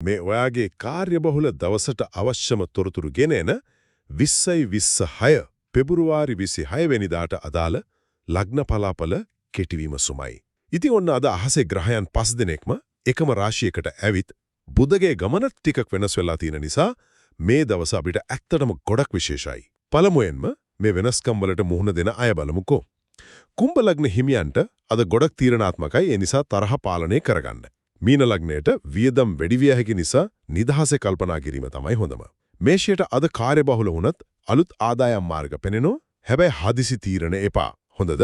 මේ ඔයාගේ කාර්යබහුල දවසට අවශ්‍යම තොරතුරු ගෙන එන 2026 පෙබරවාරි 26 වෙනිදාට අදාළ ලග්න පලාපල කෙටිවීම සුමයි. ඉතින් ඔන්න අද අහසේ ග්‍රහයන් 5 දිනෙකම එකම රාශියකට ඇවිත් බුධගේ ගමන ටිකක් වෙනස් වෙලා තියෙන නිසා මේ දවස අපිට ඇත්තටම ගොඩක් විශේෂයි. පළමුවෙන්ම මේ වෙනස්කම් වලට මුහුණ දෙන අය බලමුකෝ. කුම්භ ලග්න හිමියන්ට අද ගොඩක් තීරණාත්මකයි. ඒ නිසා තරහ පාලනය කරගන්න. මීන ලග්නයට වියදම් වැඩි විය හැකි නිසා නිදහසේ කල්පනා කිරීම තමයි හොඳම. මේෂයට අද කාර්යබහුල වුණත් අලුත් ආදායම් මාර්ග පෙනෙනෝ. හැබැයි හදිසි තීරණ එපා. හොඳද?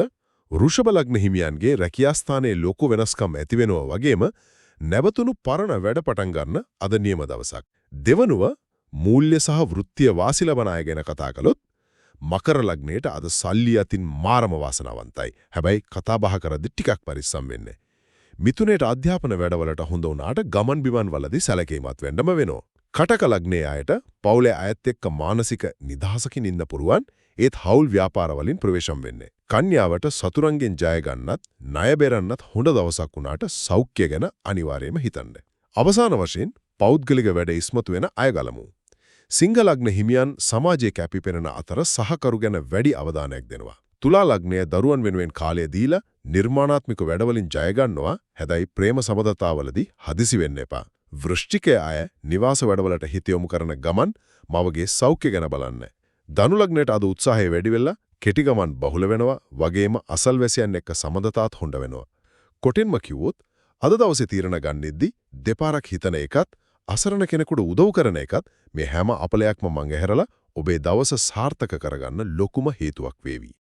වෘෂභ ලග්න හිමියන්ගේ රැකියා ස්ථානයේ ලොකු වෙනස්කම් ඇති වෙනවා වගේම නැවතුණු පරණ වැඩ පටන් ගන්න අද නියම දවසක්. දෙවනුව මූල්‍ය සහ වෘත්තීය වාසි ලබන අය ගැන කතා කළොත් මකර ලග්නයට අද සල්ලි අතින් මාරම වාසනාවන්තයි. හැබැයි කතා බහ කරද්දි ටිකක් පරිස්සම් වෙන්න. මිථුනයට අධ්‍යාපන වැඩවලට හොඳ වුණාට ගමන් බිමන් වලදී සැලකීමත් වෙන්නම වෙනවා. කටක ලග්නයේ අයට පවුලේ අයත් එක්ක මානසික නිදහසකින් ඉන්න පුරුවන් ඒත් හවුල් ව්‍යාපාර වලින් ප්‍රවේශම් වෙන්නේ. කන්‍යාවට සතුරන්ගෙන් ජය ගන්නත් ණය බෙරන්නත් හොඳ දවසක් වුණාට සෞඛ්‍ය ගැන අනිවාර්යයෙන්ම හිතන්න. අවසාන වශයෙන් පෞද්ගලික වැඩ ඉස්මතු වෙන අය ගලමු. සිංහ ලග්න හිමියන් සමාජයේ කැපිපෙනෙන අතර සහකරු ගැන වැඩි අවධානයක් දෙනවා. තුලා ලග්නය දරුවන් වෙනුවෙන් කාලය දීලා නිර්මාණාත්මක වැඩවලින් ජය ගන්නවා. හැබැයි ප්‍රේම සබඳතාවලදී හදිසි වෙන්න එපා. වෘශ්චිකයේ අය නිවාස වැඩවලට හිත යොමු කරන ගමන් මවගේ සෞඛ්‍ය ගැන බලන්න. ධනු ලග්නයට අද උත්සාහය වැඩි වෙලා කෙටි ගමන් බහුල වෙනවා. වගේම අසල්වැසියන් එක්ක සමඳතාත් හොඳ වෙනවා. කොටින්ම කිව්වොත් අද දවසේ තීරණ ගන්නෙද්දි දෙපාරක් හිතන එකත් අසරණ කෙනෙකුට උදව් කරන එකත් මේ හැම අපලයක්ම මං ඇහැරලා ඔබේ දවස සාර්ථක කරගන්න ලොකුම හේතුවක් වේවි.